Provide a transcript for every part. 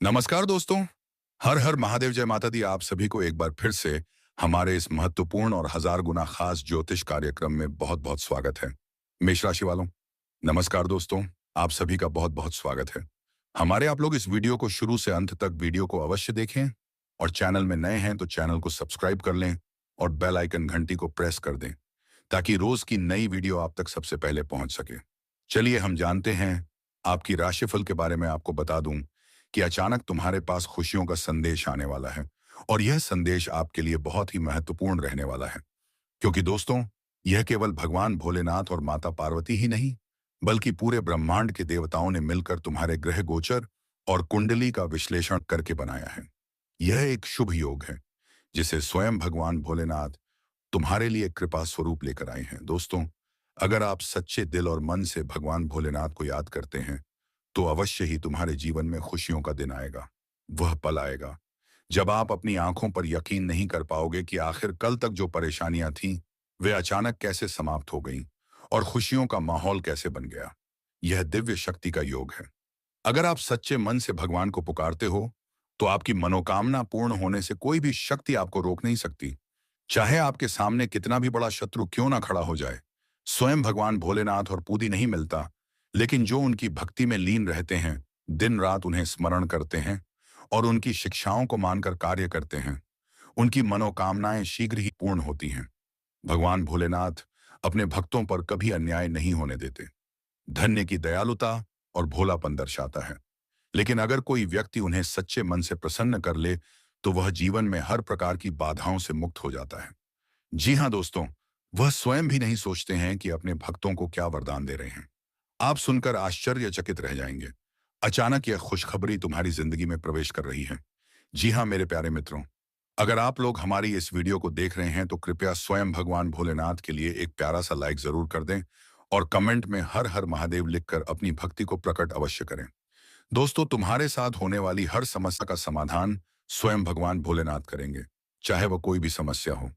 नमस्कार दोस्तों। हर हर महादेव, जय माता दी। आप सभी को एक बार फिर से हमारे इस महत्वपूर्ण और हजार गुना खास ज्योतिष कार्यक्रम में बहुत बहुत स्वागत है। मेष राशि वालों, नमस्कार दोस्तों। आप सभी का बहुत बहुत स्वागत है। हमारे आप लोग इस वीडियो को शुरू से अंत तक वीडियो को अवश्य देखें और चैनल में नए हैं तो चैनल को सब्सक्राइब कर लें और बेल आइकन घंटी को प्रेस कर दें ताकि रोज की नई वीडियो आप तक सबसे पहले पहुंच सके। चलिए हम जानते हैं आपकी राशिफल के बारे में। आपको बता दूं कि अचानक तुम्हारे पास खुशियों का संदेश आने वाला है और यह संदेश आपके लिए बहुत ही महत्वपूर्ण रहने वाला है, क्योंकि दोस्तों यह केवल भगवान भोलेनाथ और माता पार्वती ही नहीं बल्कि पूरे ब्रह्मांड के देवताओं ने मिलकर तुम्हारे ग्रह गोचर और कुंडली का विश्लेषण करके बनाया है। यह एक शुभ योग है जिसे स्वयं भगवान भोलेनाथ तुम्हारे लिए कृपा स्वरूप लेकर आए हैं। दोस्तों, अगर आप सच्चे दिल और मन से भगवान भोलेनाथ को याद करते हैं तो अवश्य ही तुम्हारे जीवन में खुशियों का दिन आएगा। वह पल आएगा जब आप अपनी आंखों पर यकीन नहीं कर पाओगे कि आखिर कल तक जो परेशानियां थीं वे अचानक कैसे समाप्त हो गईं और खुशियों का माहौल कैसे बन गया। यह दिव्य शक्ति का योग है। अगर आप सच्चे मन से भगवान को पुकारते हो तो आपकी मनोकामना पूर्ण होने से कोई भी शक्ति आपको रोक नहीं सकती, चाहे आपके सामने कितना भी बड़ा शत्रु क्यों ना खड़ा हो जाए। स्वयं भगवान भोलेनाथ और पूदी नहीं मिलता, लेकिन जो उनकी भक्ति में लीन रहते हैं, दिन रात उन्हें स्मरण करते हैं और उनकी शिक्षाओं को मानकर कार्य करते हैं, उनकी मनोकामनाएं शीघ्र ही पूर्ण होती हैं। भगवान भोलेनाथ अपने भक्तों पर कभी अन्याय नहीं होने देते। धन्य की दयालुता और भोलापन दर्शाता है। लेकिन अगर कोई व्यक्ति उन्हें सच्चे मन से प्रसन्न कर ले तो वह जीवन में हर प्रकार की बाधाओं से मुक्त हो जाता है। जी हाँ दोस्तों, वह स्वयं भी नहीं सोचते हैं कि अपने भक्तों को क्या वरदान दे रहे हैं। आप सुनकर आश्चर्यचकित रह जाएंगे। अचानक यह खुशखबरी तुम्हारी जिंदगी में प्रवेश कर रही है। जी हाँ मेरे प्यारे मित्रों, अगर आप लोग हमारी इस वीडियो को देख रहे हैं तो कृपया स्वयं भगवान भोलेनाथ के लिए एक प्यारा सा लाइक जरूर कर दें और कमेंट में हर हर महादेव लिखकर अपनी भक्ति को प्रकट अवश्य करें। दोस्तों, तुम्हारे साथ होने वाली हर समस्या का समाधान स्वयं भगवान भोलेनाथ करेंगे, चाहे वह कोई भी समस्या हो।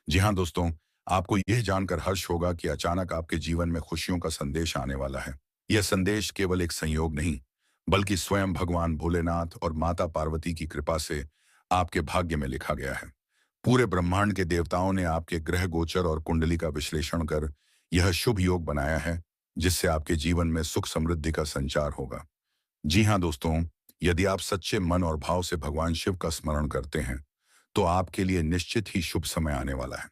जी हाँ दोस्तों, आपको यह जानकर हर्ष होगा कि अचानक आपके जीवन में खुशियों का संदेश आने वाला है। यह संदेश केवल एक संयोग नहीं बल्कि स्वयं भगवान भोलेनाथ और माता पार्वती की कृपा से आपके भाग्य में लिखा गया है। पूरे ब्रह्मांड के देवताओं ने आपके ग्रह गोचर और कुंडली का विश्लेषण कर यह शुभ योग बनाया है जिससे आपके जीवन में सुख समृद्धि का संचार होगा। जी हाँ दोस्तों, यदि आप सच्चे मन और भाव से भगवान शिव का स्मरण करते हैं तो आपके लिए निश्चित ही शुभ समय आने वाला है।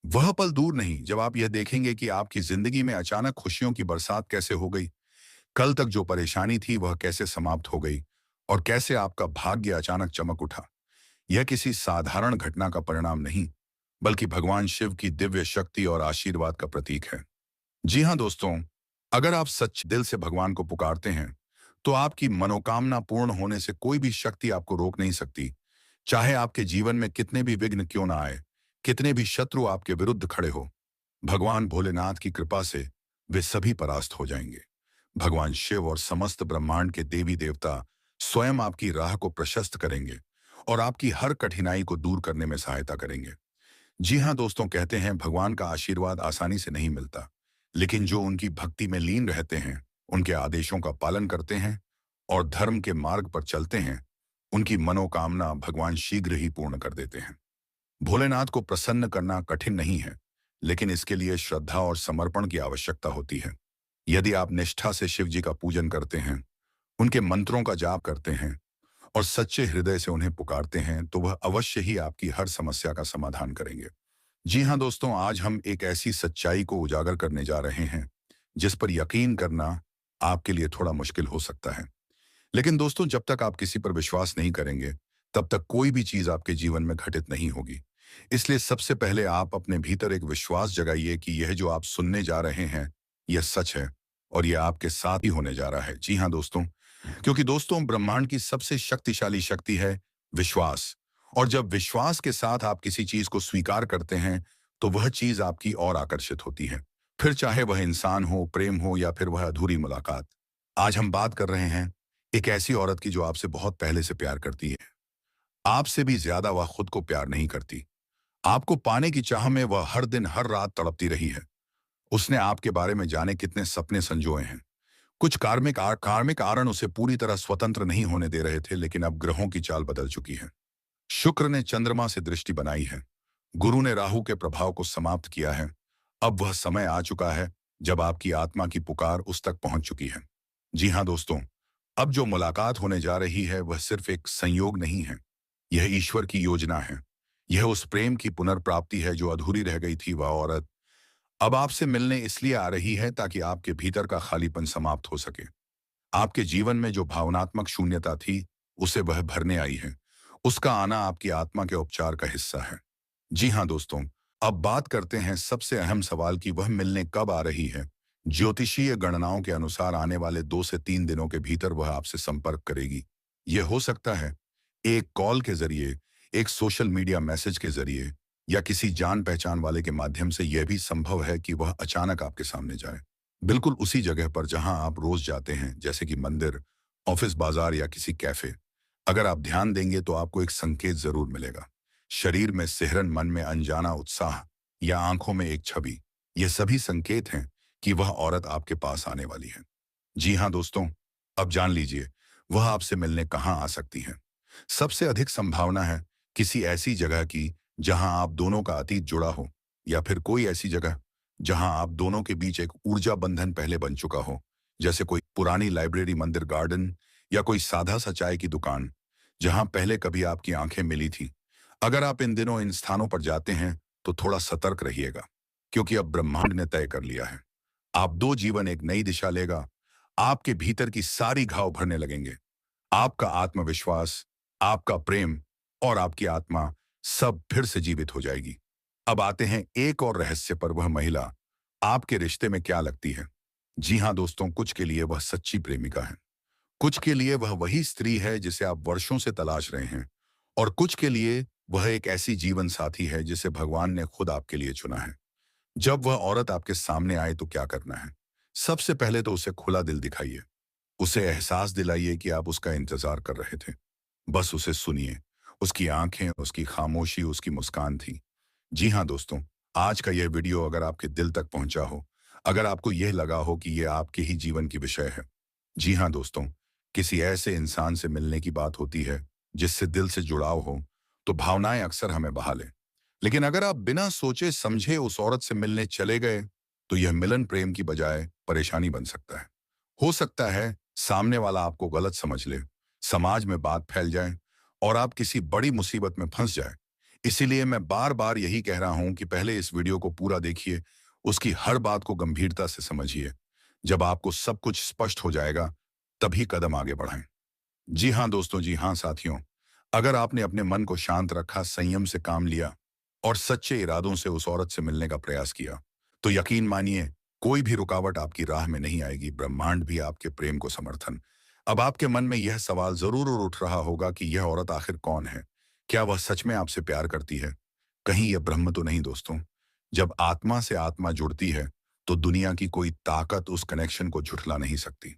वह पल दूर नहीं जब आप यह देखेंगे कि आपकी जिंदगी में अचानक खुशियों की बरसात कैसे हो गई, कल तक जो परेशानी थी वह कैसे समाप्त हो गई और कैसे आपका भाग्य अचानक चमक उठा। यह किसी साधारण घटना का परिणाम नहीं बल्कि भगवान शिव की दिव्य शक्ति और आशीर्वाद का प्रतीक है। जी हाँ दोस्तों, अगर आप सच दिल से भगवान को पुकारते हैं तो आपकी मनोकामना पूर्ण होने से कोई भी शक्ति आपको रोक नहीं सकती, चाहे आपके जीवन में कितने भी विघ्न क्यों ना आए, कितने भी शत्रु आपके विरुद्ध खड़े हो। भगवान भोलेनाथ की कृपा से वे सभी परास्त हो जाएंगे। भगवान शिव और समस्त ब्रह्मांड के देवी देवता स्वयं आपकी राह को प्रशस्त करेंगे और आपकी हर कठिनाई को दूर करने में सहायता करेंगे। जी हाँ दोस्तों, कहते हैं भगवान का आशीर्वाद आसानी से नहीं मिलता, लेकिन जो उनकी भक्ति में लीन रहते हैं, उनके आदेशों का पालन करते हैं और धर्म के मार्ग पर चलते हैं, उनकी मनोकामना भगवान शीघ्र ही पूर्ण कर देते हैं। भोलेनाथ को प्रसन्न करना कठिन नहीं है, लेकिन इसके लिए श्रद्धा और समर्पण की आवश्यकता होती है। यदि आप निष्ठा से शिव जी का पूजन करते हैं, उनके मंत्रों का जाप करते हैं और सच्चे हृदय से उन्हें पुकारते हैं तो वह अवश्य ही आपकी हर समस्या का समाधान करेंगे। जी हाँ दोस्तों, आज हम एक ऐसी सच्चाई को उजागर करने जा रहे हैं जिस पर यकीन करना आपके लिए थोड़ा मुश्किल हो सकता है। लेकिन दोस्तों, जब तक आप किसी पर विश्वास नहीं करेंगे तब तक कोई भी चीज आपके जीवन में घटित नहीं होगी। इसलिए सबसे पहले आप अपने भीतर एक विश्वास जगाइए कि यह जो आप सुनने जा रहे हैं यह सच है और यह आपके साथ ही होने जा रहा है। जी हाँ दोस्तों, क्योंकि दोस्तों ब्रह्मांड की सबसे शक्तिशाली शक्ति है विश्वास। और जब विश्वास के साथ आप किसी चीज को स्वीकार करते हैं तो वह चीज आपकी और आकर्षित होती है, फिर चाहे वह इंसान हो, प्रेम हो या फिर वह अधूरी मुलाकात। आज हम बात कर रहे हैं एक ऐसी औरत की जो आपसे बहुत पहले से प्यार करती है। आपसे भी ज्यादा वह खुद को प्यार नहीं करती। आपको पाने की चाह में वह हर दिन हर रात तड़पती रही है। उसने आपके बारे में जाने कितने सपने संजोए हैं, कुछ कार्मिक कारण उसे पूरी तरह स्वतंत्र नहीं होने दे रहे थे, लेकिन अब ग्रहों की चाल बदल चुकी है। शुक्र ने चंद्रमा से दृष्टि बनाई है। गुरु ने राहु के प्रभाव को समाप्त किया है। अब वह समय आ चुका है जब आपकी आत्मा की पुकार उस तक पहुंच चुकी है। जी हाँ दोस्तों, अब जो मुलाकात होने जा रही है वह सिर्फ एक संयोग नहीं है। यह ईश्वर की योजना है। यह उस प्रेम की पुनर्प्राप्ति है जो अधूरी रह गई थी। वह औरत अब आपसे मिलने इसलिए आ रही है ताकि आपके भीतर का खालीपन समाप्त हो सके। आपके जीवन में जो भावनात्मक शून्यता थी, उसे वह भरने आई है। उसका आना आपकी आत्मा के उपचार का हिस्सा है। जी हाँ दोस्तों, अब बात करते हैं सबसे अहम सवाल की वह मिलने कब आ रही है। ज्योतिषीय गणनाओं के अनुसार आने वाले 2 से 3 दिनों के भीतर वह आपसे संपर्क करेगी। यह हो सकता है एक कॉल के जरिए, एक सोशल मीडिया मैसेज के जरिए, या किसी जान पहचान वाले के माध्यम से। यह भी संभव है कि वह अचानक आपके सामने जाए, बिल्कुल उसी जगह पर जहां आप रोज जाते हैं, जैसे कि मंदिर, ऑफिस, बाजार या किसी कैफे। अगर आप ध्यान देंगे तो आपको एक संकेत जरूर मिलेगा। शरीर में सिहरन, मन में अनजाना उत्साह, या आंखों में एक छवि। ये सभी संकेत हैं कि वह औरत आपके पास आने वाली है। जी हाँ दोस्तों, अब जान लीजिए वह आपसे मिलने कहाँ आ सकती है। सबसे अधिक संभावना है किसी ऐसी जगह की जहां आप दोनों का अतीत जुड़ा हो, या फिर कोई ऐसी जगह जहां आप दोनों के बीच एक ऊर्जा बंधन पहले बन चुका हो, जैसे कोई पुरानी लाइब्रेरी, मंदिर, गार्डन, या कोई सादा सा चाय की दुकान जहां पहले कभी आपकी आंखें मिली थी। अगर आप इन दिनों इन स्थानों पर जाते हैं तो थोड़ा सतर्क रहिएगा, क्योंकि अब ब्रह्मांड ने तय कर लिया है। आप दो जीवन एक नई दिशा लेगा। आपके भीतर की सारी घाव भरने लगेंगे। आपका आत्मविश्वास, आपका प्रेम और आपकी आत्मा सब फिर से जीवित हो जाएगी। अब आते हैं एक और रहस्य पर। वह महिला आपके रिश्ते में क्या लगती है? जी हाँ दोस्तों, कुछ के लिए वह सच्ची प्रेमिका है। कुछ के लिए वह वही स्त्री है जिसे आप वर्षों से तलाश रहे हैं, और कुछ के लिए वह एक ऐसी जीवन साथी है जिसे भगवान ने खुद आपके लिए चुना है। जब वह औरत आपके सामने आए तो क्या करना है? सबसे पहले तो उसे खुला दिल दिखाइए। उसे एहसास दिलाइए कि आप उसका इंतजार कर रहे थे। बस उसे सुनिए। उसकी आंखें, उसकी खामोशी, उसकी मुस्कान थी। जी हाँ दोस्तों, आज का यह वीडियो अगर आपके दिल तक पहुंचा हो, अगर आपको यह लगा हो कि यह आपके ही जीवन की विषय है। जी हाँ दोस्तों, किसी ऐसे इंसान से मिलने की बात होती है जिससे दिल से जुड़ाव हो, तो भावनाएं अक्सर हमें बहा लें। लेकिन अगर आप बिना सोचे समझे उस औरत से मिलने चले गए, तो यह मिलन प्रेम की बजाय परेशानी बन सकता है। हो सकता है सामने वाला आपको गलत समझ ले, समाज में बात फैल जाए, और आप किसी बड़ी मुसीबत में फंस जाए। इसीलिए मैं बार बार यही कह रहा हूं कि पहले इस वीडियो को पूरा देखिए, उसकी हर बात को गंभीरता से समझिए। जब आपको सब कुछ स्पष्ट हो जाएगा, तभी कदम आगे बढ़ाएं। जी हाँ दोस्तों, जी हाँ साथियों, अगर आपने अपने मन को शांत रखा, संयम से काम लिया, और सच्चे इरादों से उस औरत से मिलने का प्रयास किया, तो यकीन मानिए कोई भी रुकावट आपकी राह में नहीं आएगी। ब्रह्मांड भी आपके प्रेम को समर्थन। अब आपके मन में यह सवाल जरूर उठ रहा होगा कि यह औरत आखिर कौन है? क्या वह सच में आपसे प्यार करती है? कहीं यह भ्रम तो नहीं दोस्तों? जब आत्मा से आत्मा जुड़ती है, तो दुनिया की कोई ताकत उस कनेक्शन को झुठला नहीं सकती।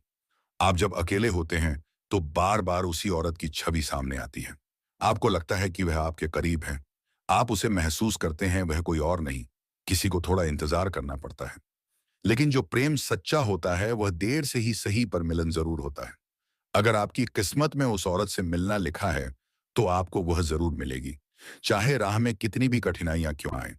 आप जब अकेले होते हैं तो बार बार उसी औरत की छवि सामने आती है। आपको लगता है कि वह आपके करीब है। आप उसे महसूस करते हैं, वह कोई और नहीं, किसी को थोड़ा इंतजार करना पड़ता है। लेकिन जो प्रेम सच्चा होता है वह देर से ही सही पर मिलन जरूर होता है। अगर आपकी किस्मत में उस औरत से मिलना लिखा है, तो आपको वह जरूर मिलेगी, चाहे राह में कितनी भी कठिनाइयां क्यों आए।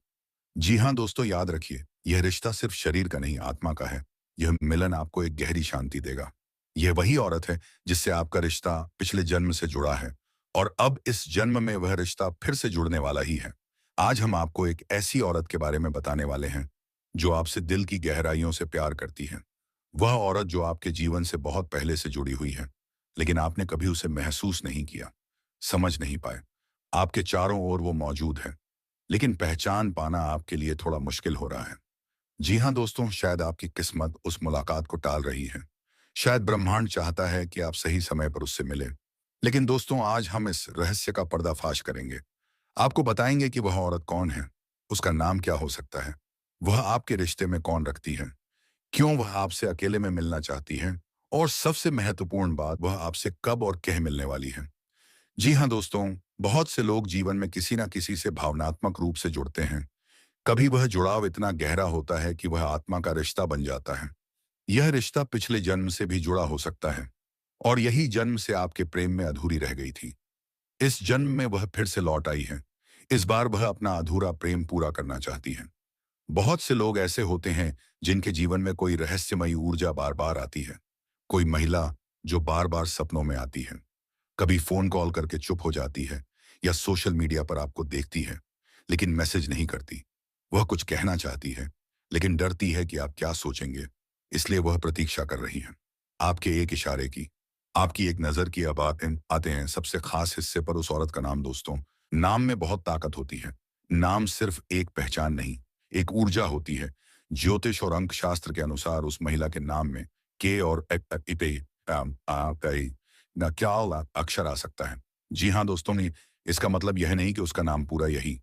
जी हाँ दोस्तों, याद रखिए, यह रिश्ता सिर्फ शरीर का नहीं, आत्मा का है। यह मिलन आपको एक गहरी शांति देगा। यह वही औरत है जिससे आपका रिश्ता पिछले जन्म से जुड़ा है, और अब इस जन्म में वह रिश्ता फिर से जुड़ने वाला ही है। आज हम आपको एक ऐसी औरत के बारे में बताने वाले हैं जो आपसे दिल की गहराइयों से प्यार करती है। वह औरत जो आपके जीवन से बहुत पहले से जुड़ी हुई है, लेकिन आपने कभी उसे महसूस नहीं किया, समझ नहीं पाए। आपके चारों ओर वो मौजूद है, लेकिन पहचान पाना आपके लिए थोड़ा मुश्किल हो रहा है। जी हाँ दोस्तों, शायद आपकी किस्मत उस मुलाकात को टाल रही है। शायद ब्रह्मांड चाहता है कि आप सही समय पर उससे मिलें। लेकिन दोस्तों, आज हम इस रहस्य का पर्दाफाश करेंगे। आपको बताएंगे कि वह औरत कौन है, उसका नाम क्या हो सकता है, वह आपके रिश्ते में कौन रखती है, क्यों वह आपसे अकेले में मिलना चाहती है, और सबसे महत्वपूर्ण बात, वह आपसे कब और कह मिलने वाली है। जी हाँ दोस्तों, बहुत से लोग जीवन में किसी ना किसी से भावनात्मक रूप से जुड़ते हैं। कभी वह जुड़ाव इतना गहरा होता है कि वह आत्मा का रिश्ता बन जाता है, यह रिश्ता पिछले जन्म से भी जुड़ा हो सकता है और यही जन्म से आपके प्रेम में अधूरी रह गई थी। इस जन्म में वह फिर से लौट आई है। इस बार वह अपना अधूरा प्रेम पूरा करना चाहती है। बहुत से लोग ऐसे होते हैं जिनके जीवन में कोई रहस्यमयी ऊर्जा बार बार आती है। कोई महिला जो बार बार सपनों में आती है, कभी फोन कॉल करके चुप हो जाती है या सोशल मीडिया पर आपको देखती है लेकिन मैसेज नहीं करती। वह कुछ कहना चाहती है लेकिन डरती है कि आप क्या सोचेंगे, इसलिए वह प्रतीक्षा कर रही है आपके एक इशारे की, आपकी एक नजर की। अब आते हैं सबसे खास हिस्से पर, उस औरत का नाम। दोस्तों, नाम में बहुत ताकत होती है। नाम सिर्फ एक पहचान नहीं, एक ऊर्जा होती है। ज्योतिष और अंक शास्त्र के अनुसार उस महिला के नाम में के और इते न क्या अक्षर आ सकता है। जी हाँ दोस्तों, ने इसका मतलब यह नहीं कि उसका नाम पूरा यही